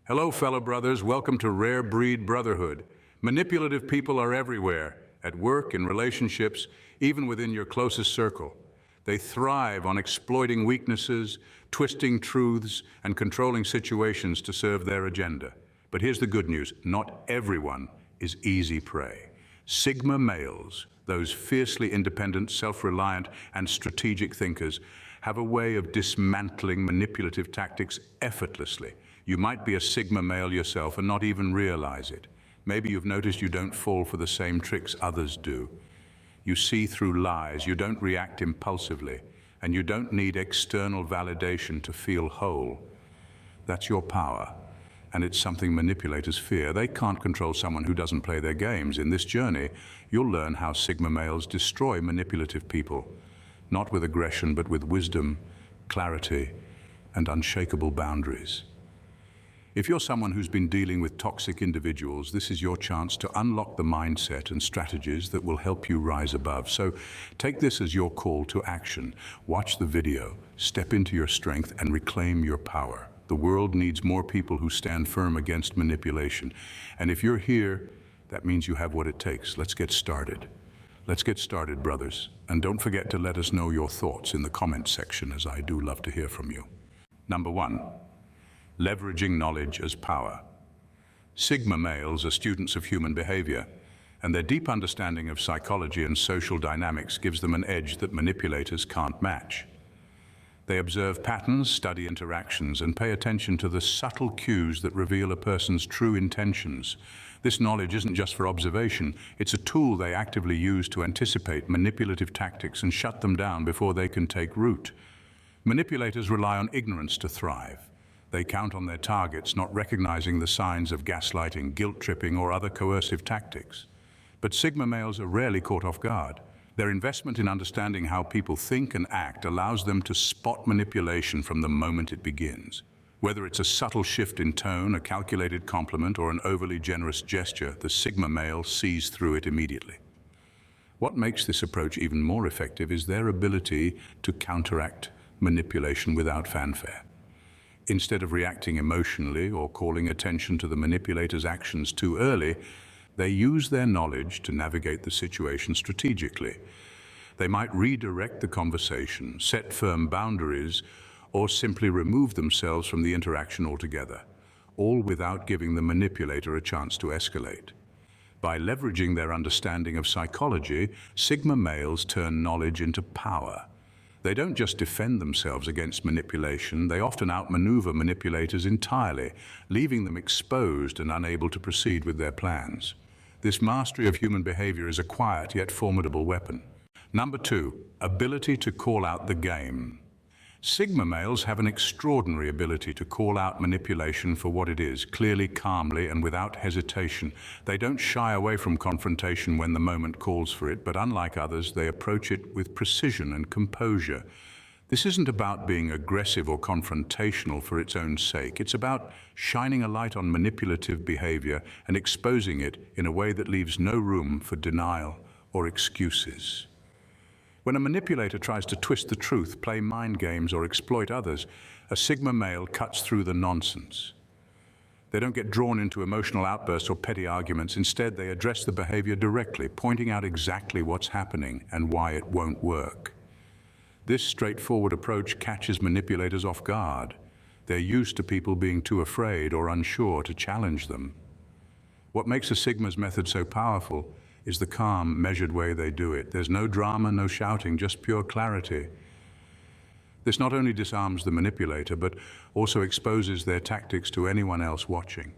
Hello, fellow brothers. Welcome to Rare Breed Brotherhood. Manipulative people are everywhere, at work, in relationships, even within your closest circle. They thrive on exploiting weaknesses, twisting truths, and controlling situations to serve their agenda. But here's the good news. Not everyone is easy prey. Sigma males, those fiercely independent, self-reliant, and strategic thinkers, have a way of dismantling manipulative tactics effortlessly. You might be a Sigma male yourself and not even realize it. Maybe you've noticed you don't fall for the same tricks others do. You see through lies, you don't react impulsively, and you don't need external validation to feel whole. That's your power, and it's something manipulators fear. They can't control someone who doesn't play their games. In this journey, you'll learn how Sigma males destroy manipulative people, not with aggression, but with wisdom, clarity, and unshakable boundaries. If you're someone who's been dealing with toxic individuals, this is your chance to unlock the mindset and strategies that will help you rise above. So take this as your call to action. Watch the video, step into your strength, and reclaim your power. The world needs more people who stand firm against manipulation. And if you're here, that means you have what it takes. Let's get started. Let's get started, brothers. And don't forget to let us know your thoughts in the comment section, as I do love to hear from you. Number 1. Leveraging knowledge as power. Sigma males are students of human behavior, and their deep understanding of psychology and social dynamics gives them an edge that manipulators can't match. They observe patterns, study interactions, and pay attention to the subtle cues that reveal a person's true intentions. This knowledge isn't just for observation, it's a tool they actively use to anticipate manipulative tactics and shut them down before they can take root. Manipulators rely on ignorance to thrive. They count on their targets, not recognizing the signs of gaslighting, guilt-tripping, or other coercive tactics. But Sigma males are rarely caught off guard. Their investment in understanding how people think and act allows them to spot manipulation from the moment it begins. Whether it's a subtle shift in tone, a calculated compliment, or an overly generous gesture, the Sigma male sees through it immediately. What makes this approach even more effective is their ability to counteract manipulation without fanfare. Instead of reacting emotionally or calling attention to the manipulator's actions too early, they use their knowledge to navigate the situation strategically. They might redirect the conversation, set firm boundaries, or simply remove themselves from the interaction altogether, all without giving the manipulator a chance to escalate. By leveraging their understanding of psychology, Sigma males turn knowledge into power. They don't just defend themselves against manipulation, they often outmaneuver manipulators entirely, leaving them exposed and unable to proceed with their plans. This mastery of human behavior is a quiet yet formidable weapon. Number 2, ability to call out the game. Sigma males have an extraordinary ability to call out manipulation for what it is, clearly, calmly, and without hesitation. They don't shy away from confrontation when the moment calls for it, but unlike others, they approach it with precision and composure. This isn't about being aggressive or confrontational for its own sake. It's about shining a light on manipulative behavior and exposing it in a way that leaves no room for denial or excuses. When a manipulator tries to twist the truth, play mind games, or exploit others, a Sigma male cuts through the nonsense. They don't get drawn into emotional outbursts or petty arguments. Instead, they address the behavior directly, pointing out exactly what's happening and why it won't work. This straightforward approach catches manipulators off guard. They're used to people being too afraid or unsure to challenge them. What makes a Sigma's method so powerful is the calm, measured way they do it. There's no drama, no shouting, just pure clarity. This not only disarms the manipulator, but also exposes their tactics to anyone else watching.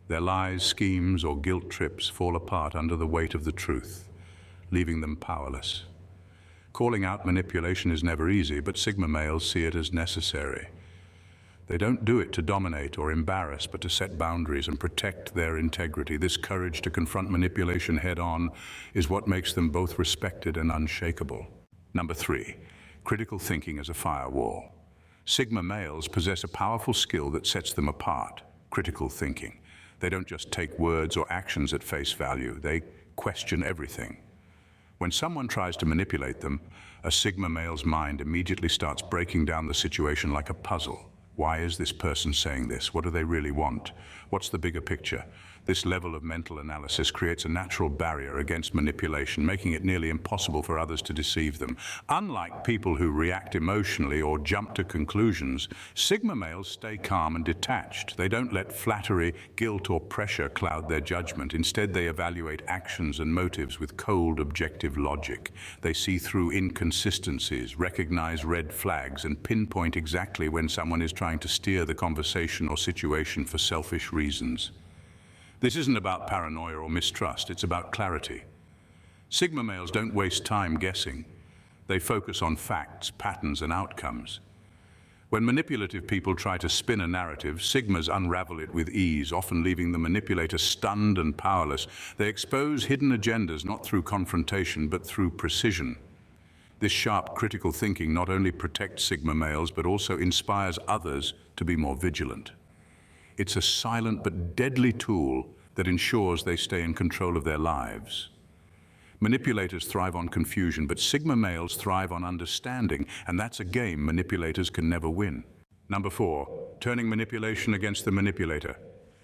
Their lies, schemes, or guilt trips fall apart under the weight of the truth, leaving them powerless. Calling out manipulation is never easy, but Sigma males see it as necessary. They don't do it to dominate or embarrass, but to set boundaries and protect their integrity. This courage to confront manipulation head-on is what makes them both respected and unshakable. Number 3, critical thinking as a firewall. Sigma males possess a powerful skill that sets them apart: critical thinking. They don't just take words or actions at face value, they question everything. When someone tries to manipulate them, a Sigma male's mind immediately starts breaking down the situation like a puzzle. Why is this person saying this? What do they really want? What's the bigger picture? This level of mental analysis creates a natural barrier against manipulation, making it nearly impossible for others to deceive them. Unlike people who react emotionally or jump to conclusions, Sigma males stay calm and detached. They don't let flattery, guilt, or pressure cloud their judgment. Instead, they evaluate actions and motives with cold, objective logic. They see through inconsistencies, recognize red flags, and pinpoint exactly when someone is trying to steer the conversation or situation for selfish reasons. This isn't about paranoia or mistrust, it's about clarity. Sigma males don't waste time guessing. They focus on facts, patterns, and outcomes. When manipulative people try to spin a narrative, Sigmas unravel it with ease, often leaving the manipulator stunned and powerless. They expose hidden agendas not through confrontation, but through precision. This sharp, critical thinking not only protects Sigma males, but also inspires others to be more vigilant. It's a silent but deadly tool that ensures they stay in control of their lives. Manipulators thrive on confusion, but Sigma males thrive on understanding, and that's a game manipulators can never win. Number 4, turning manipulation against the manipulator.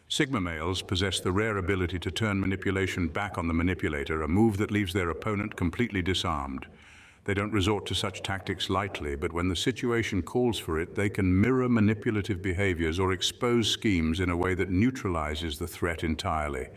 Sigma males possess the rare ability to turn manipulation back on the manipulator, a move that leaves their opponent completely disarmed. They don't resort to such tactics lightly, but when the situation calls for it, they can mirror manipulative behaviors or expose schemes in a way that neutralizes the threat entirely.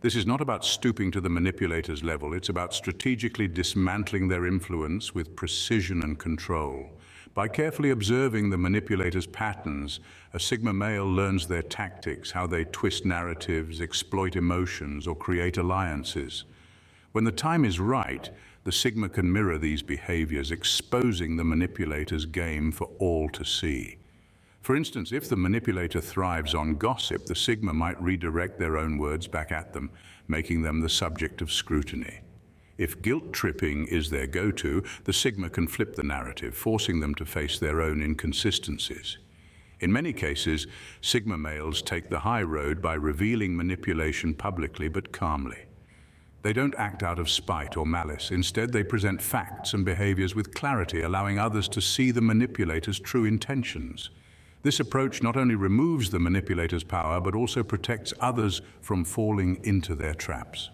This is not about stooping to the manipulator's level, it's about strategically dismantling their influence with precision and control. By carefully observing the manipulator's patterns, a Sigma male learns their tactics, how they twist narratives, exploit emotions, or create alliances. When the time is right, the Sigma can mirror these behaviors, exposing the manipulator's game for all to see. For instance, if the manipulator thrives on gossip, the Sigma might redirect their own words back at them, making them the subject of scrutiny. If guilt-tripping is their go-to, the Sigma can flip the narrative, forcing them to face their own inconsistencies. In many cases, Sigma males take the high road by revealing manipulation publicly but calmly. They don't act out of spite or malice. Instead, they present facts and behaviors with clarity, allowing others to see the manipulator's true intentions. This approach not only removes the manipulator's power, but also protects others from falling into their traps.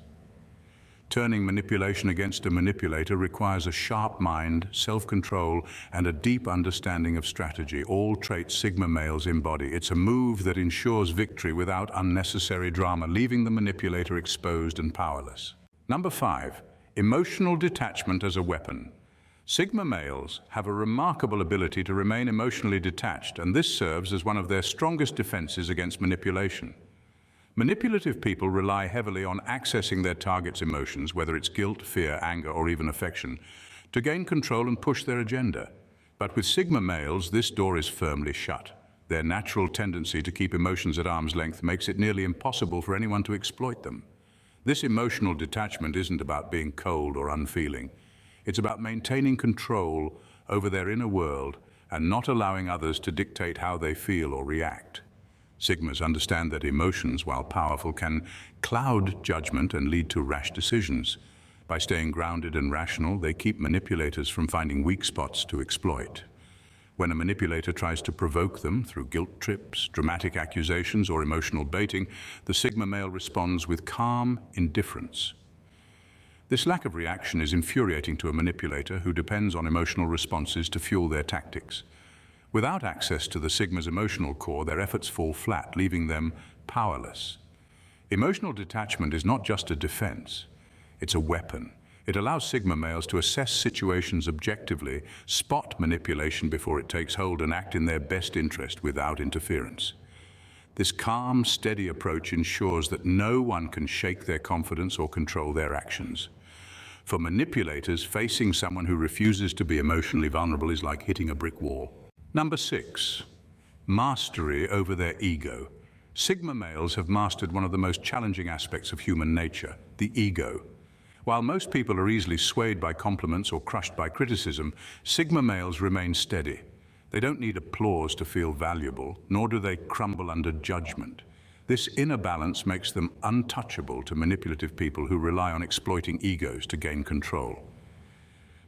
Turning manipulation against a manipulator requires a sharp mind, self-control, and a deep understanding of strategy, all traits Sigma males embody. It's a move that ensures victory without unnecessary drama, leaving the manipulator exposed and powerless. Number 5, emotional detachment as a weapon. Sigma males have a remarkable ability to remain emotionally detached, and this serves as one of their strongest defenses against manipulation. Manipulative people rely heavily on accessing their target's emotions, whether it's guilt, fear, anger, or even affection, to gain control and push their agenda. But with Sigma males, this door is firmly shut. Their natural tendency to keep emotions at arm's length makes it nearly impossible for anyone to exploit them. This emotional detachment isn't about being cold or unfeeling. It's about maintaining control over their inner world and not allowing others to dictate how they feel or react. Sigmas understand that emotions, while powerful, can cloud judgment and lead to rash decisions. By staying grounded and rational, they keep manipulators from finding weak spots to exploit. When a manipulator tries to provoke them through guilt trips, dramatic accusations, or emotional baiting, the Sigma male responds with calm indifference. This lack of reaction is infuriating to a manipulator who depends on emotional responses to fuel their tactics. Without access to the Sigma's emotional core, their efforts fall flat, leaving them powerless. Emotional detachment is not just a defense, it's a weapon. It allows Sigma males to assess situations objectively, spot manipulation before it takes hold, and act in their best interest without interference. This calm, steady approach ensures that no one can shake their confidence or control their actions. For manipulators, facing someone who refuses to be emotionally vulnerable is like hitting a brick wall. Number 6, mastery over their ego. Sigma males have mastered one of the most challenging aspects of human nature, the ego. While most people are easily swayed by compliments or crushed by criticism, Sigma males remain steady. They don't need applause to feel valuable, nor do they crumble under judgment. This inner balance makes them untouchable to manipulative people who rely on exploiting egos to gain control.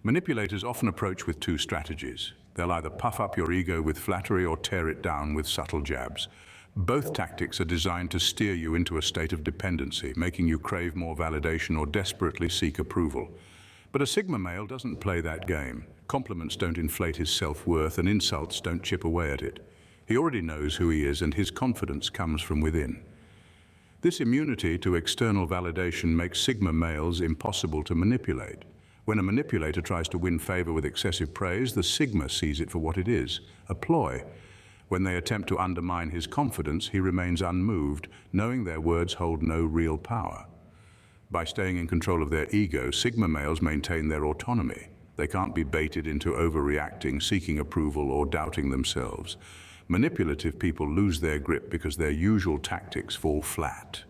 Manipulators often approach with two strategies: They'll either puff up your ego with flattery or tear it down with subtle jabs. Both tactics are designed to steer you into a state of dependency, making you crave more validation or desperately seek approval. But a Sigma male doesn't play that game. Compliments don't inflate his self-worth, and insults don't chip away at it. He already knows who he is, and his confidence comes from within. This immunity to external validation makes Sigma males impossible to manipulate. When a manipulator tries to win favor with excessive praise, the Sigma sees it for what it is, a ploy. When they attempt to undermine his confidence, he remains unmoved, knowing their words hold no real power. By staying in control of their ego, Sigma males maintain their autonomy. They can't be baited into overreacting, seeking approval, or doubting themselves. Manipulative people lose their grip because their usual tactics fall flat.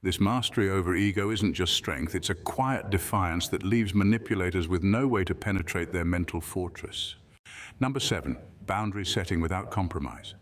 This mastery over ego isn't just strength, it's a quiet defiance that leaves manipulators with no way to penetrate their mental fortress. Number 7, boundary setting without compromise.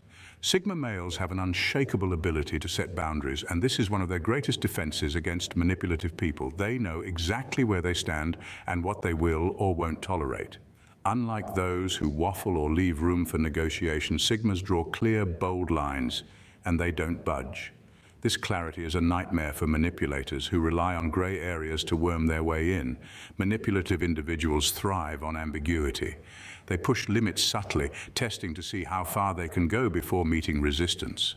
Sigma males have an unshakable ability to set boundaries, and this is one of their greatest defenses against manipulative people. They know exactly where they stand and what they will or won't tolerate. Unlike those who waffle or leave room for negotiation, Sigmas draw clear, bold lines, and they don't budge. This clarity is a nightmare for manipulators who rely on gray areas to worm their way in. Manipulative individuals thrive on ambiguity. They push limits subtly, testing to see how far they can go before meeting resistance.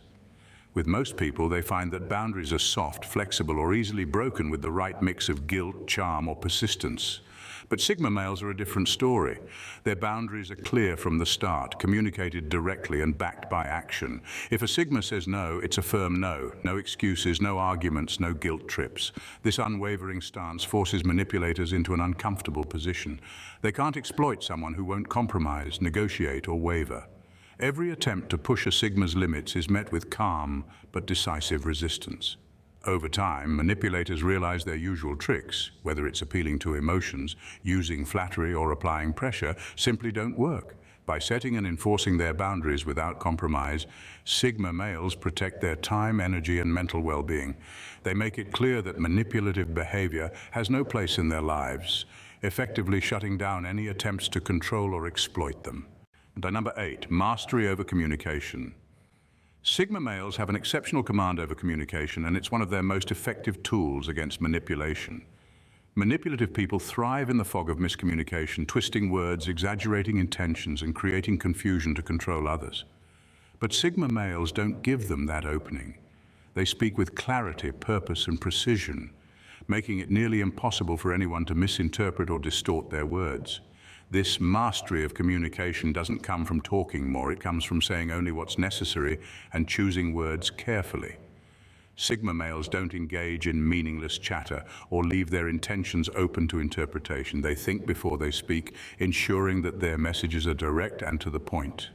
With most people, they find that boundaries are soft, flexible, or easily broken with the right mix of guilt, charm, or persistence. But Sigma males are a different story. Their boundaries are clear from the start, communicated directly and backed by action. If a Sigma says no, it's a firm no. No excuses, no arguments, no guilt trips. This unwavering stance forces manipulators into an uncomfortable position. They can't exploit someone who won't compromise, negotiate, or waver. Every attempt to push a Sigma's limits is met with calm but decisive resistance. Over time, manipulators realize their usual tricks, whether it's appealing to emotions, using flattery, or applying pressure, simply don't work. By setting and enforcing their boundaries without compromise, Sigma males protect their time, energy, and mental well-being. They make it clear that manipulative behavior has no place in their lives, effectively shutting down any attempts to control or exploit them. And number 8, mastery over communication. Sigma males have an exceptional command over communication, and it's one of their most effective tools against manipulation. Manipulative people thrive in the fog of miscommunication, twisting words, exaggerating intentions, and creating confusion to control others. But Sigma males don't give them that opening. They speak with clarity, purpose, and precision, making it nearly impossible for anyone to misinterpret or distort their words. This mastery of communication doesn't come from talking more, it comes from saying only what's necessary and choosing words carefully. Sigma males don't engage in meaningless chatter or leave their intentions open to interpretation. They think before they speak, ensuring that their messages are direct and to the point.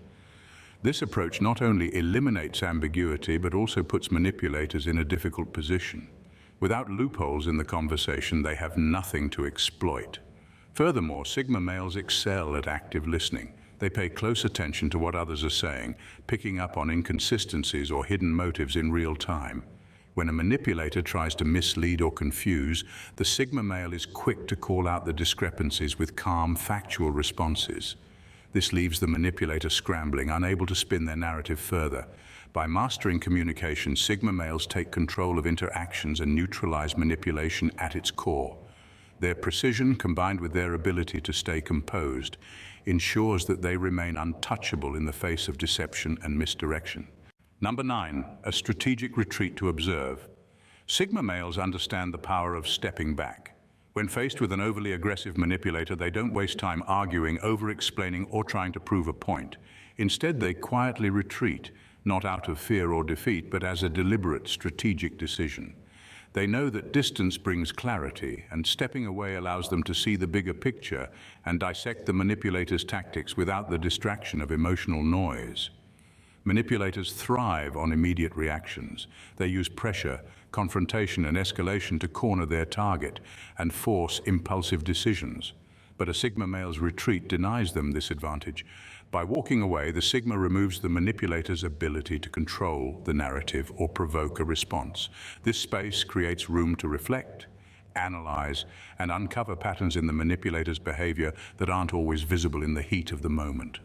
This approach not only eliminates ambiguity, but also puts manipulators in a difficult position. Without loopholes in the conversation, they have nothing to exploit. Furthermore, Sigma males excel at active listening. They pay close attention to what others are saying, picking up on inconsistencies or hidden motives in real time. When a manipulator tries to mislead or confuse, the Sigma male is quick to call out the discrepancies with calm, factual responses. This leaves the manipulator scrambling, unable to spin their narrative further. By mastering communication, Sigma males take control of interactions and neutralize manipulation at its core. Their precision, combined with their ability to stay composed, ensures that they remain untouchable in the face of deception and misdirection. Number 9, a strategic retreat to observe. Sigma males understand the power of stepping back. When faced with an overly aggressive manipulator, they don't waste time arguing, over-explaining, or trying to prove a point. Instead, they quietly retreat, not out of fear or defeat, but as a deliberate, strategic decision. They know that distance brings clarity, and stepping away allows them to see the bigger picture and dissect the manipulator's tactics without the distraction of emotional noise. Manipulators thrive on immediate reactions. They use pressure, confrontation, and escalation to corner their target and force impulsive decisions. But a Sigma male's retreat denies them this advantage. By walking away, the Sigma removes the manipulator's ability to control the narrative or provoke a response. This space creates room to reflect, analyze, and uncover patterns in the manipulator's behavior that aren't always visible in the heat of the moment.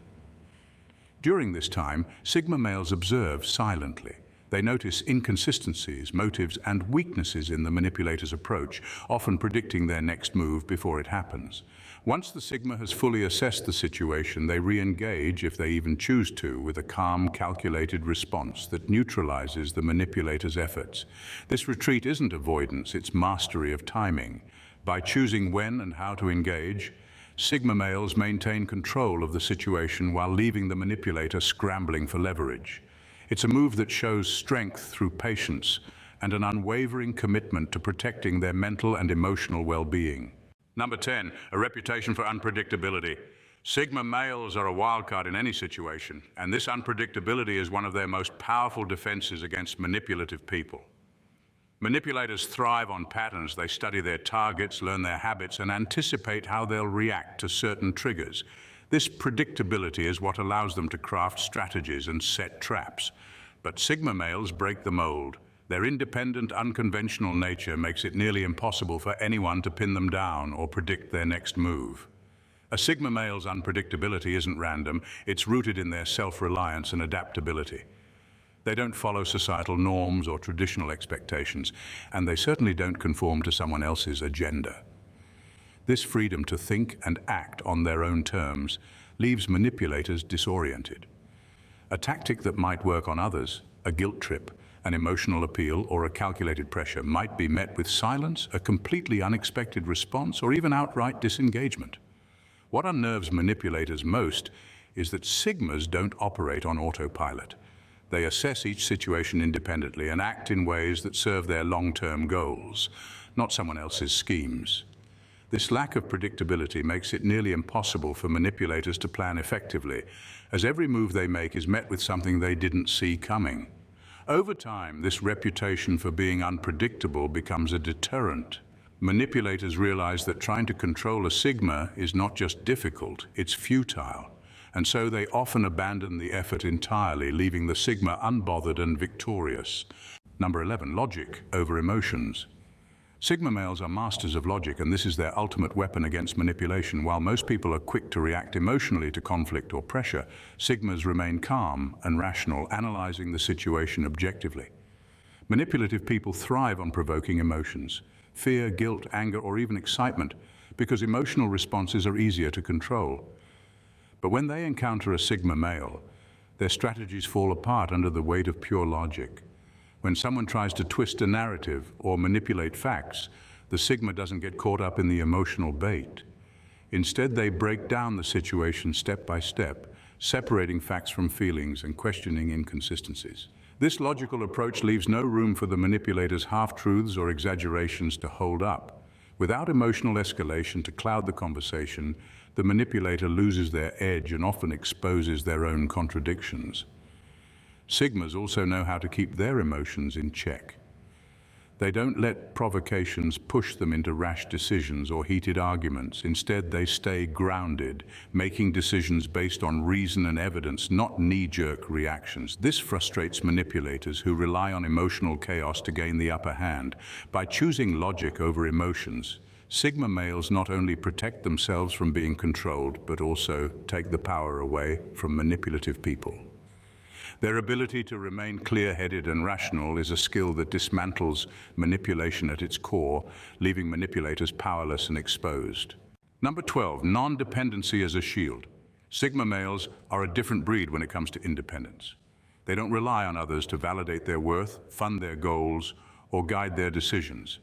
During this time, Sigma males observe silently. They notice inconsistencies, motives, and weaknesses in the manipulator's approach, often predicting their next move before it happens. Once the Sigma has fully assessed the situation, they re-engage, if they even choose to, with a calm, calculated response that neutralizes the manipulator's efforts. This retreat isn't avoidance, it's mastery of timing. By choosing when and how to engage, Sigma males maintain control of the situation while leaving the manipulator scrambling for leverage. It's a move that shows strength through patience and an unwavering commitment to protecting their mental and emotional well-being. Number 10, a reputation for unpredictability. Sigma males are a wildcard in any situation, and this unpredictability is one of their most powerful defenses against manipulative people. Manipulators thrive on patterns. They study their targets, learn their habits, and anticipate how they'll react to certain triggers. This predictability is what allows them to craft strategies and set traps. But Sigma males break the mold. Their independent, unconventional nature makes it nearly impossible for anyone to pin them down or predict their next move. A Sigma male's unpredictability isn't random, it's rooted in their self-reliance and adaptability. They don't follow societal norms or traditional expectations, and they certainly don't conform to someone else's agenda. This freedom to think and act on their own terms leaves manipulators disoriented. A tactic that might work on others, a guilt trip, an emotional appeal, or a calculated pressure, might be met with silence, a completely unexpected response, or even outright disengagement. What unnerves manipulators most is that Sigmas don't operate on autopilot. They assess each situation independently and act in ways that serve their long-term goals, not someone else's schemes. This lack of predictability makes it nearly impossible for manipulators to plan effectively, as every move they make is met with something they didn't see coming. Over time, this reputation for being unpredictable becomes a deterrent. Manipulators realize that trying to control a Sigma is not just difficult, it's futile, and so they often abandon the effort entirely, leaving the Sigma unbothered and victorious. Number 11, logic over emotions. Sigma males are masters of logic, and this is their ultimate weapon against manipulation. While most people are quick to react emotionally to conflict or pressure, Sigmas remain calm and rational, analyzing the situation objectively. Manipulative people thrive on provoking emotions, fear, guilt, anger, or even excitement, because emotional responses are easier to control. But when they encounter a Sigma male, their strategies fall apart under the weight of pure logic. When someone tries to twist a narrative or manipulate facts, the Sigma doesn't get caught up in the emotional bait. Instead, they break down the situation step by step, separating facts from feelings and questioning inconsistencies. This logical approach leaves no room for the manipulator's half-truths or exaggerations to hold up. Without emotional escalation to cloud the conversation, the manipulator loses their edge and often exposes their own contradictions. Sigmas also know how to keep their emotions in check. They don't let provocations push them into rash decisions or heated arguments. Instead, they stay grounded, making decisions based on reason and evidence, not knee-jerk reactions. This frustrates manipulators who rely on emotional chaos to gain the upper hand. By choosing logic over emotions, Sigma males not only protect themselves from being controlled, but also take the power away from manipulative people. Their ability to remain clear-headed and rational is a skill that dismantles manipulation at its core, leaving manipulators powerless and exposed. Number 12, non-dependency as a shield. Sigma males are a different breed when it comes to independence. They don't rely on others to validate their worth, fund their goals, or guide their decisions.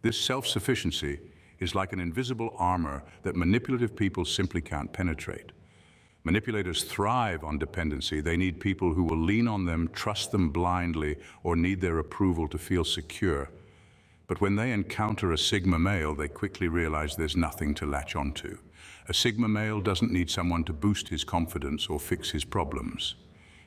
This self-sufficiency is like an invisible armor that manipulative people simply can't penetrate. Manipulators thrive on dependency. They need people who will lean on them, trust them blindly, or need their approval to feel secure. But when they encounter a Sigma male, they quickly realize there's nothing to latch onto. A Sigma male doesn't need someone to boost his confidence or fix his problems.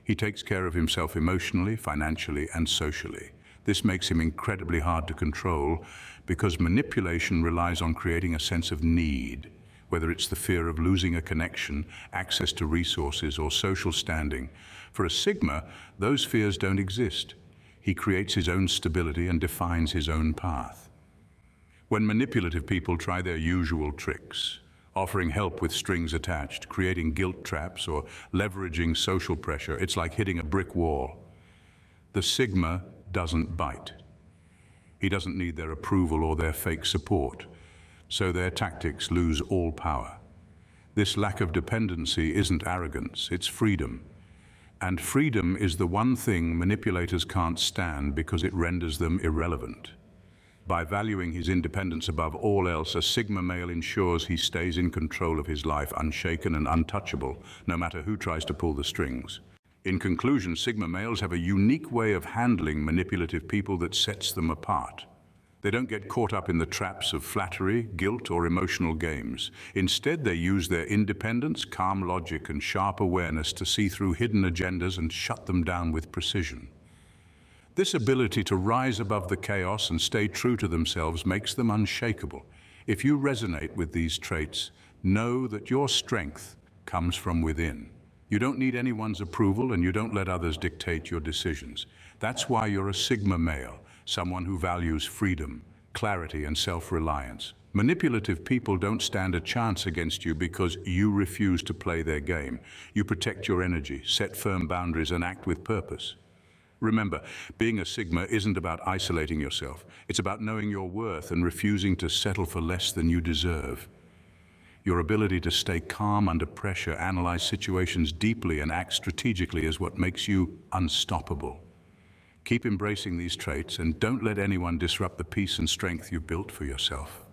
He takes care of himself emotionally, financially, and socially. This makes him incredibly hard to control because manipulation relies on creating a sense of need. Whether it's the fear of losing a connection, access to resources, or social standing. For a Sigma, those fears don't exist. He creates his own stability and defines his own path. When manipulative people try their usual tricks, offering help with strings attached, creating guilt traps, or leveraging social pressure, it's like hitting a brick wall. The Sigma doesn't bite. He doesn't need their approval or their fake support, so their tactics lose all power. This lack of dependency isn't arrogance, it's freedom. And freedom is the one thing manipulators can't stand because it renders them irrelevant. By valuing his independence above all else, a Sigma male ensures he stays in control of his life, unshaken and untouchable, no matter who tries to pull the strings. In conclusion, Sigma males have a unique way of handling manipulative people that sets them apart. They don't get caught up in the traps of flattery, guilt, or emotional games. Instead, they use their independence, calm logic, and sharp awareness to see through hidden agendas and shut them down with precision. This ability to rise above the chaos and stay true to themselves makes them unshakable. If you resonate with these traits, know that your strength comes from within. You don't need anyone's approval, and you don't let others dictate your decisions. That's why you're a Sigma male, someone who values freedom, clarity, and self-reliance. Manipulative people don't stand a chance against you because you refuse to play their game. You protect your energy, set firm boundaries, and act with purpose. Remember, being a Sigma isn't about isolating yourself. It's about knowing your worth and refusing to settle for less than you deserve. Your ability to stay calm under pressure, analyze situations deeply, and act strategically is what makes you unstoppable. Keep embracing these traits and don't let anyone disrupt the peace and strength you've built for yourself.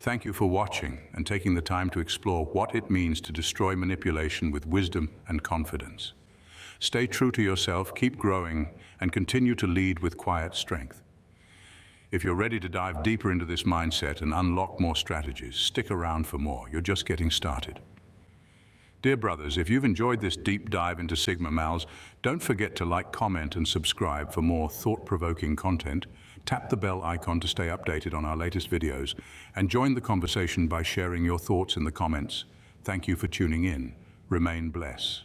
Thank you for watching and taking the time to explore what it means to destroy manipulation with wisdom and confidence. Stay true to yourself, keep growing, and continue to lead with quiet strength. If you're ready to dive deeper into this mindset and unlock more strategies, stick around for more. You're just getting started. Dear brothers, if you've enjoyed this deep dive into Sigma males, don't forget to like, comment, and subscribe for more thought-provoking content. Tap the bell icon to stay updated on our latest videos, and join the conversation by sharing your thoughts in the comments. Thank you for tuning in. Remain blessed.